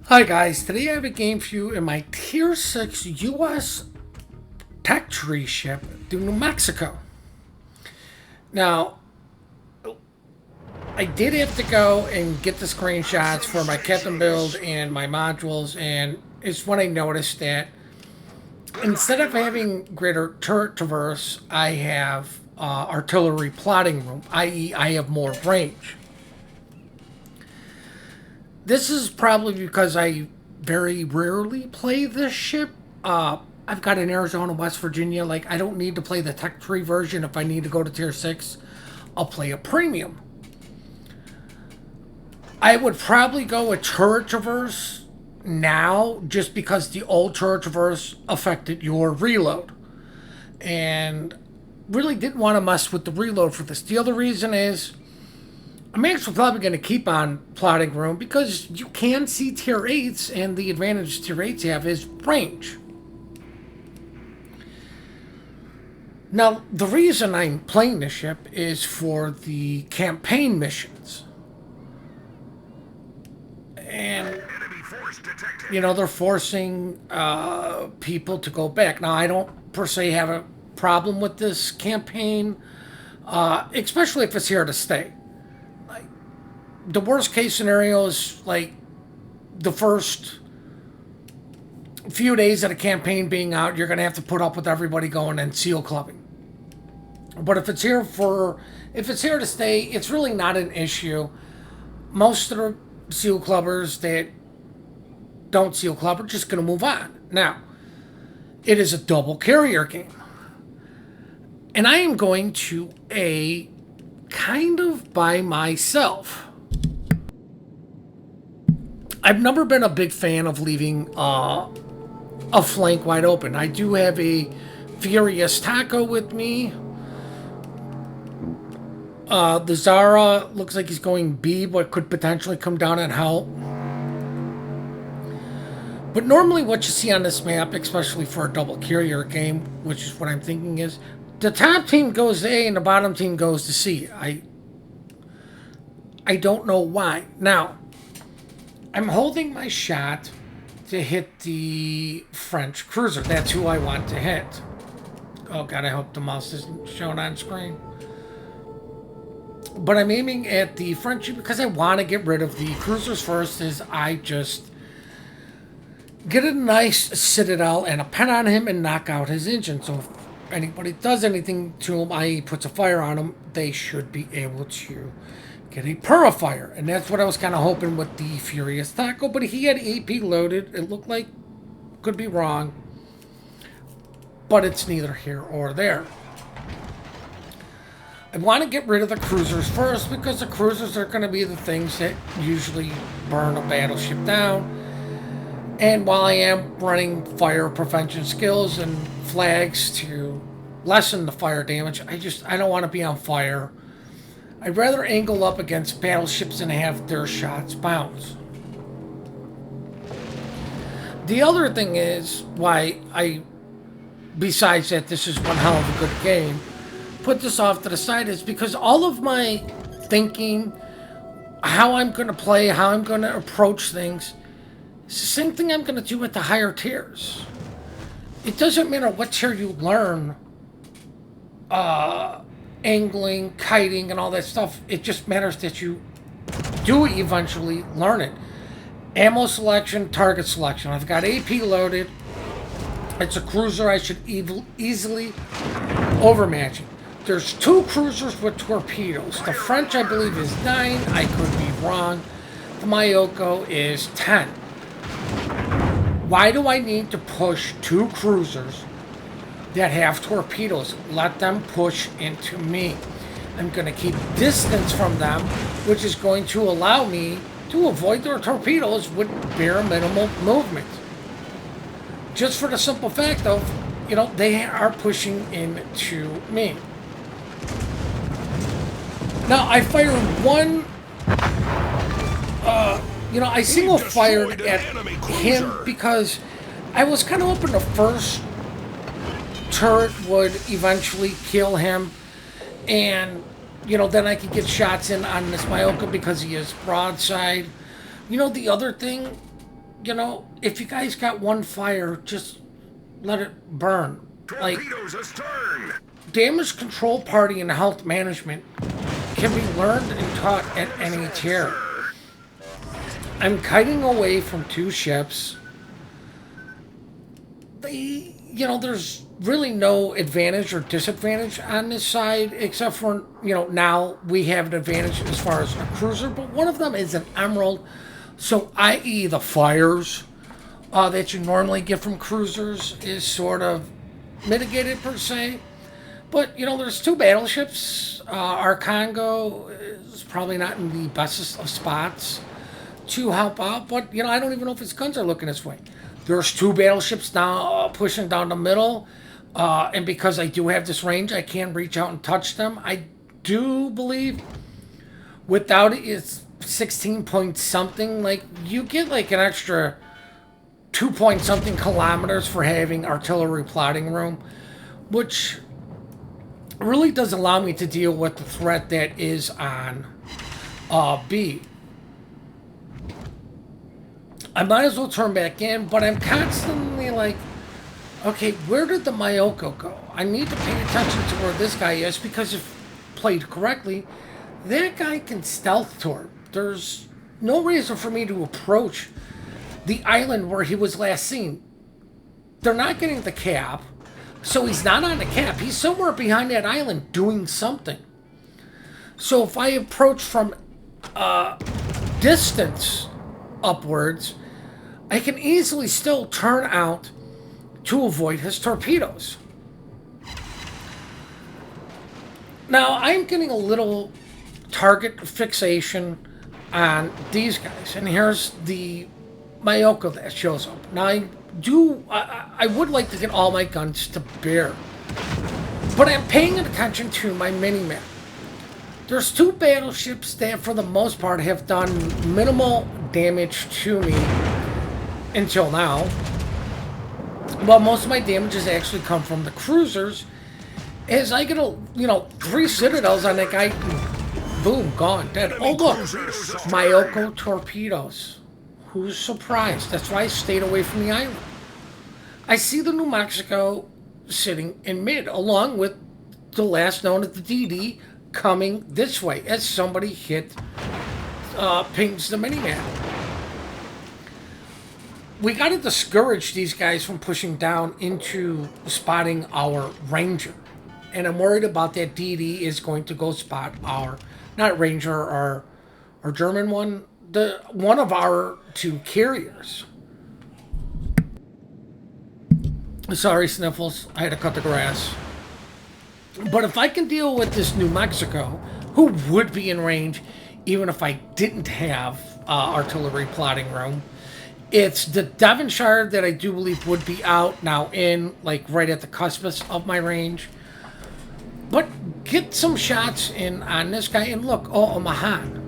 Hi guys, today I have a game for you in my Tier 6 US tech tree ship to New Mexico. Now, I did have to go and get the screenshots for my captain build and my modules, and it's when I noticed that instead of having greater turret traverse, I have artillery plotting room, i.e., I have more range. This is probably because I very rarely play this ship. I've got an Arizona, West Virginia. Like, I don't need to play the Tech Tree version. If I need to go to Tier 6, I'll play a premium. I would probably go with Turret Traverse now just because the old Turret Traverse affected your reload. And really didn't want to mess with the reload for this. The other reason is I'm actually probably going to keep on plotting room because you can see tier 8s, and the advantage tier 8s have is range. Now, the reason I'm playing this ship is for the campaign missions. And, they're forcing people to go back. Now, I don't per se have a problem with this campaign, especially if it's here to stay. The worst case scenario is like the first few days of the campaign being out, you're going to have to put up with everybody going and seal clubbing. But if it's here to stay, it's really not an issue. Most of the seal clubbers that don't seal club are just going to move on. Now, it is a double carrier game. And I am going to a kind of by myself. I've never been a big fan of leaving a flank wide open. I do have a Furious Taco with me. The Zara looks like he's going B, but could potentially come down and help. But normally what you see on this map, especially for a double carrier game, which is what I'm thinking is, the top team goes to A and the bottom team goes to C. I don't know why. Now, I'm holding my shot to hit the French cruiser. That's who I want to hit. Oh god, I hope the mouse isn't shown on screen. But I'm aiming at the Frenchie because I want to get rid of the cruisers first, as I just get a nice citadel and a pen on him and knock out his engine. So if anybody does anything to him, i.e. puts a fire on him, they should be able to get a purifier. And that's what I was kind of hoping with the Furious Taco. But he had AP loaded. It looked like, could be wrong, but it's neither here or there. I want to get rid of the cruisers first because the cruisers are going to be the things that usually burn a battleship down. And while I am running fire prevention skills and flags to lessen the fire damage, I don't want to be on fire. I'd rather angle up against battleships and have their shots bounce. The other thing is why besides that this is one hell of a good game, put this off to the side is because all of my thinking, how I'm going to play, how I'm going to approach things, it's the same thing I'm going to do with the higher tiers. It doesn't matter what tier you learn, angling, kiting, and all that stuff. It just matters that you do eventually learn it. Ammo selection, target selection. I've got AP loaded. It's a cruiser I should easily overmatch it. There's 2 cruisers with torpedoes. The French, I believe, is 9. I could be wrong. The Mayoko is 10. Why do I need to push 2 cruisers that have torpedoes? Let them push into me. I'm going to keep distance from them, which is going to allow me to avoid their torpedoes with bare minimal movement. Just for the simple fact of, they are pushing into me. Now, I fired one, I single fired at him because I was kind of hoping the first turret would eventually kill him. And, then I could get shots in on this Mayoko because he is broadside. The other thing you know, if you guys got one fire, just let it burn. Like, Torpedoes astern! damage control party and health management can be learned and taught at any tier. I'm kiting away from two ships. There's really no advantage or disadvantage on this side, except for, now we have an advantage as far as a cruiser, but one of them is an emerald. So, i.e., the fires that you normally get from cruisers is sort of mitigated per se. But, there's two battleships. Our Congo is probably not in the bestest of spots to help out, but, I don't even know if its guns are looking this way. There's two battleships now pushing down the middle, and because I do have this range, I can reach out and touch them. I do believe without it, it's 16 point something. Like, you get like an extra 2 point something kilometers for having artillery plotting room, which really does allow me to deal with the threat that is on B. I might as well turn back in, but I'm constantly like, okay, where did the Mayoko go? I need to pay attention to where this guy is, because if played correctly, that guy can stealth torp. There's no reason for me to approach the island where he was last seen. They're not getting the cap, so he's not on the cap. He's somewhere behind that island doing something. So if I approach from distance upwards, I can easily still turn out to avoid his torpedoes. Now, I'm getting a little target fixation on these guys, and here's the Mayoko that shows up. Now, I would like to get all my guns to bear, but I'm paying attention to my mini-map. There's two battleships that, for the most part, have done minimal damage to me until now. Well, most of my damage has actually come from the cruisers. As I get 3 citadels on that guy, boom, gone, dead. Oh, look, Mayoko torpedoes. Who's surprised? That's why I stayed away from the island. I see the New Mexico sitting in mid, along with the last known at the DD coming this way as somebody pings the minimap. We got to discourage these guys from pushing down into spotting our Ranger. And I'm worried about that DD is going to go spot our, not Ranger, our German one, one of our two carriers. Sorry, Sniffles, I had to cut the grass. But if I can deal with this New Mexico, who would be in range even if I didn't have artillery plotting room, it's the Devonshire that I do believe would be out now in, like, right at the cuspus of my range. But get some shots in on this guy, and look, a Mahan.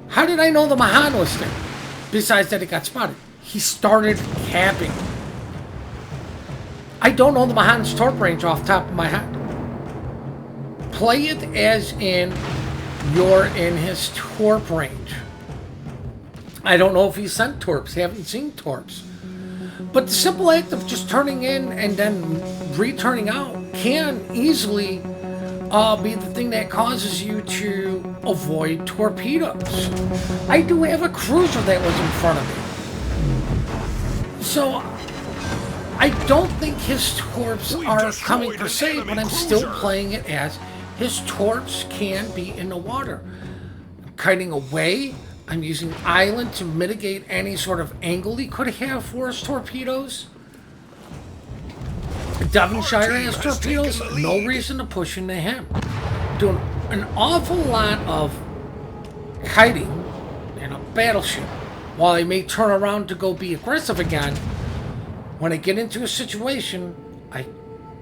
How did I know the Mahan was there? Besides that it got spotted. He started capping. I don't know the Mahan's torp range off the top of my head. Play it as in you're in his torp range. I don't know if he sent torps. Haven't seen torps. But the simple act of just turning in and then returning out can easily be the thing that causes you to avoid torpedoes. I do have a cruiser that was in front of me. So I don't think his torps are coming per se, but I'm still playing it as his torps can be in the water. I'm kiting away. I'm using island to mitigate any sort of angle he could have for his torpedoes. Devonshire has torpedoes, no reason to push into him. Doing an awful lot of kiting in a battleship. While I may turn around to go be aggressive again, when I get into a situation, I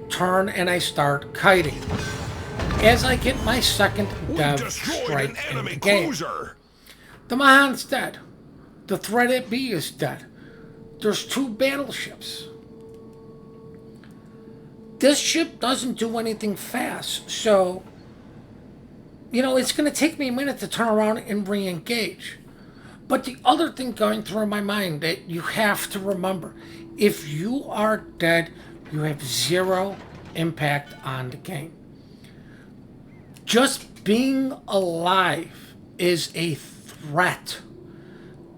turn and I start kiting. As I get my second Dev strike in the game. The Mahan's dead. The threat at B is dead. There's two battleships. This ship doesn't do anything fast, so, it's going to take me a minute to turn around and re-engage. But the other thing going through my mind that you have to remember, if you are dead, you have zero impact on the game. Just being alive is a threat.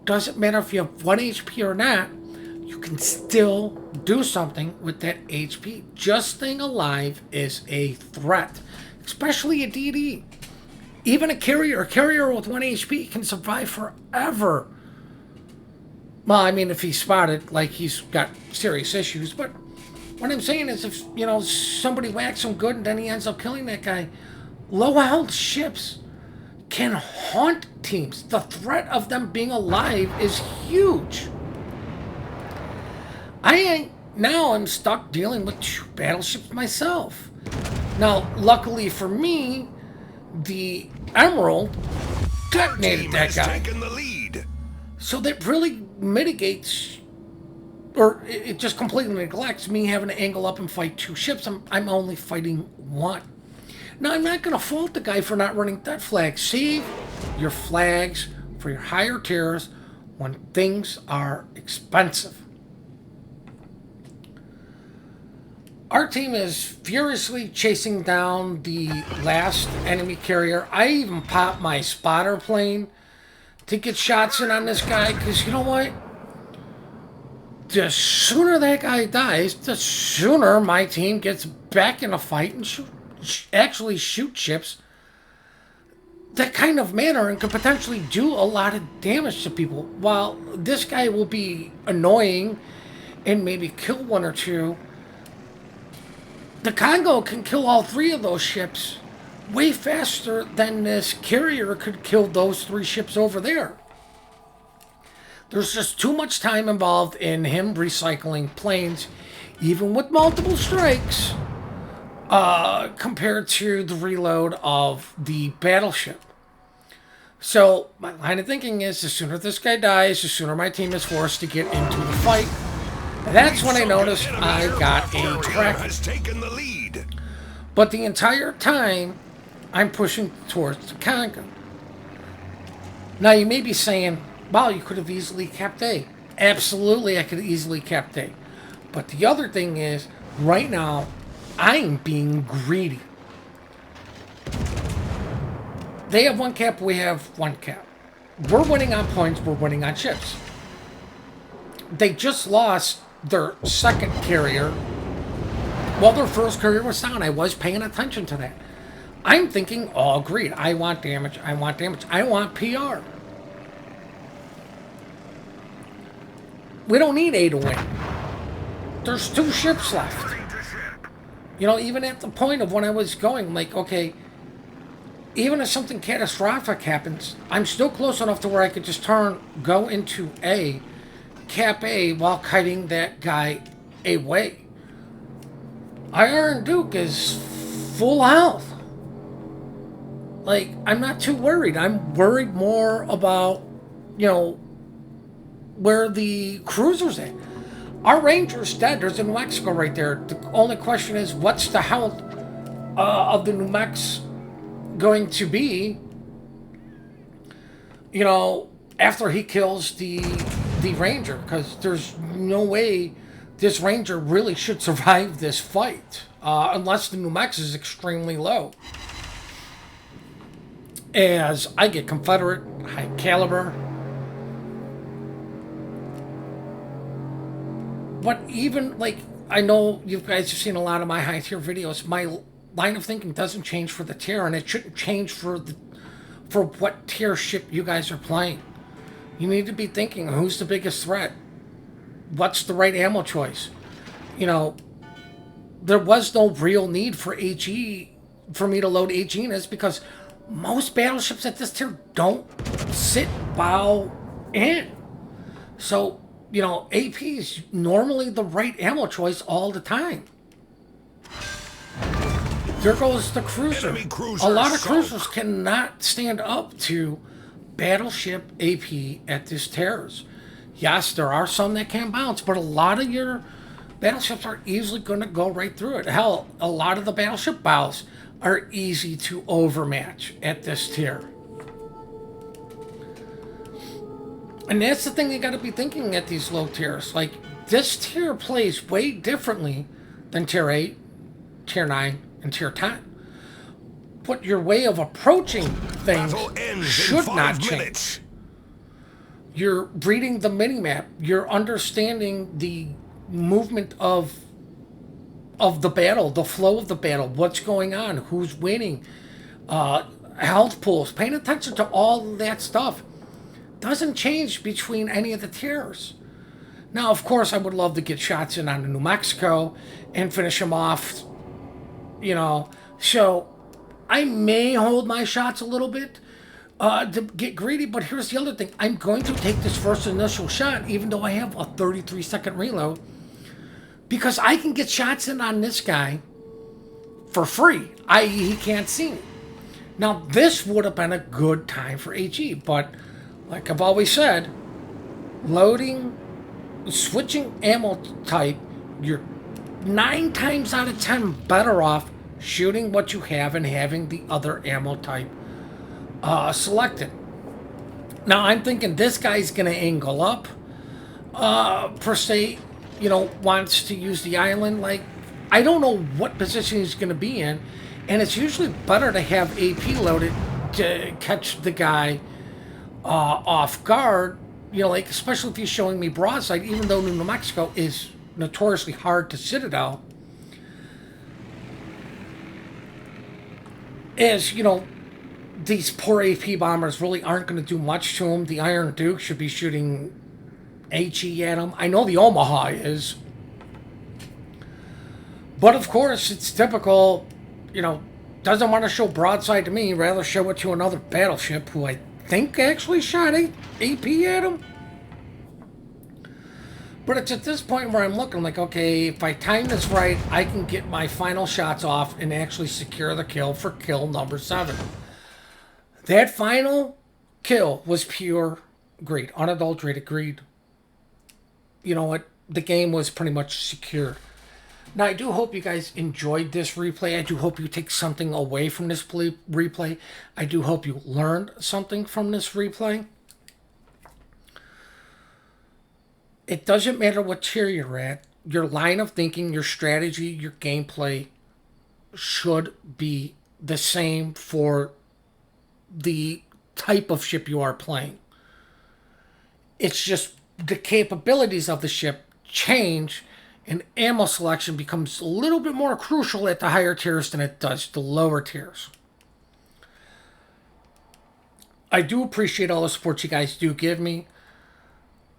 Doesn't matter if you have 1 HP or not, you can still do something with that HP. Just staying alive is a threat, especially a DD. Even a carrier with 1 HP can survive forever. Well, I mean, if he's spotted, like he's got serious issues. But what I'm saying is, if somebody whacks him good and then he ends up killing that guy, low health ships can haunt teams. The threat of them being alive is huge. I'm stuck dealing with 2 battleships myself. Now, luckily for me, the Emerald detonated that guy. The lead. So that really mitigates, or it just completely neglects me having to angle up and fight 2 ships. I'm only fighting 1. Now, I'm not going to fault the guy for not running that flag. Save your flags for your higher tiers when things are expensive. Our team is furiously chasing down the last enemy carrier. I even popped my spotter plane to get shots in on this guy, because you know what? The sooner that guy dies, the sooner my team gets back in a fight and actually shoot ships that kind of manner and could potentially do a lot of damage to people. While this guy will be annoying and maybe kill 1 or 2, the Congo can kill all 3 of those ships way faster than this carrier could kill those 3 ships over there. There's just too much time involved in him recycling planes, even with multiple strikes, compared to the reload of the battleship. So my line of thinking is, the sooner this guy dies, the sooner my team is forced to get into the fight. That's when I noticed I got a tracker. But the entire time, I'm pushing towards the Congo. Now, you may be saying, well, you could have easily kept A. Absolutely, I could have easily kept A. But the other thing is, right now, I'm being greedy. They have 1 cap, we have 1 cap. We're winning on points, we're winning on ships. They just lost their 2nd carrier. Well, their 1st carrier was down. I was paying attention to that. I'm thinking, oh, great. I want damage. I want damage. I want PR. We don't need A to win. There's 2 ships left. Even at the point of when I was going, like, okay, even if something catastrophic happens, I'm still close enough to where I could just go into A, cap A while kiting that guy away. Iron Duke is full health. Like, I'm not too worried. I'm worried more about, where the cruiser's at. Our Ranger's dead. There's a New Mexico right there. The only question is, what's the health of the New Mex going to be, after he kills the Ranger? Because there's no way this Ranger really should survive this fight, unless the New Mex is extremely low. As I get Confederate, high caliber. But even, like, I know you guys have seen a lot of my high tier videos. My line of thinking doesn't change for the tier, and it shouldn't change for what tier ship you guys are playing. You need to be thinking, who's the biggest threat? What's the right ammo choice? There was no real need for HE, for me to load HE in this, because most battleships at this tier don't sit bow in. So, AP is normally the right ammo choice all the time. There goes the cruiser. A lot of cruisers cannot stand up to battleship AP at this tiers. Yes, there are some that can bounce, but a lot of your battleships are easily going to go right through it. Hell, a lot of the battleship bows are easy to overmatch at this tier. And that's the thing you got to be thinking at these low tiers. Like, this tier plays way differently than tier 8, tier 9, and tier 10. But your way of approaching things should not change. You're reading the minimap. You're understanding the movement of the battle, the flow of the battle, what's going on, who's winning, health pools. Paying attention to all that stuff doesn't change between any of the tiers. Now, of course, I would love to get shots in on New Mexico and finish them off, So I may hold my shots a little bit to get greedy, but here's the other thing. I'm going to take this first initial shot, even though I have a 33-second reload, because I can get shots in on this guy for free, i.e. he can't see me. Now, this would have been a good time for HE, but like I've always said, switching ammo type, you're 9 times out of 10 better off shooting what you have and having the other ammo type selected. Now, I'm thinking this guy's going to angle up, per se, wants to use the island. Like, I don't know what position he's going to be in, and it's usually better to have AP loaded to catch the guy off guard, like, especially if he's showing me broadside, even though New Mexico is notoriously hard to citadel. Is, these poor AP bombers really aren't going to do much to him. The Iron Duke should be shooting HE at him. I know the Omaha is. But of course, it's typical, doesn't want to show broadside to me, rather show it to another battleship who I think actually shot AP at him. But it's at this point where I'm looking like, okay, if I time this right, I can get my final shots off and actually secure the kill for kill number 7. That final kill was pure greed, unadulterated greed. You know what? The game was pretty much secure. Now, I do hope you guys enjoyed this replay. I do hope you take something away from this replay. I do hope you learned something from this replay. It doesn't matter what tier you're at. Your line of thinking, your strategy, your gameplay should be the same for the type of ship you are playing. It's just the capabilities of the ship change, and ammo selection becomes a little bit more crucial at the higher tiers than it does the lower tiers. I do appreciate all the support you guys do give me.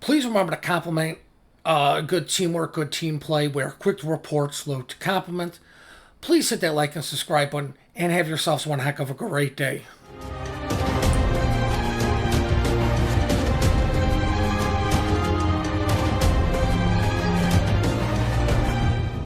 Please remember to compliment good teamwork, good team play, where quick to report, slow to compliment. Please hit that like and subscribe button, and have yourselves one heck of a great day.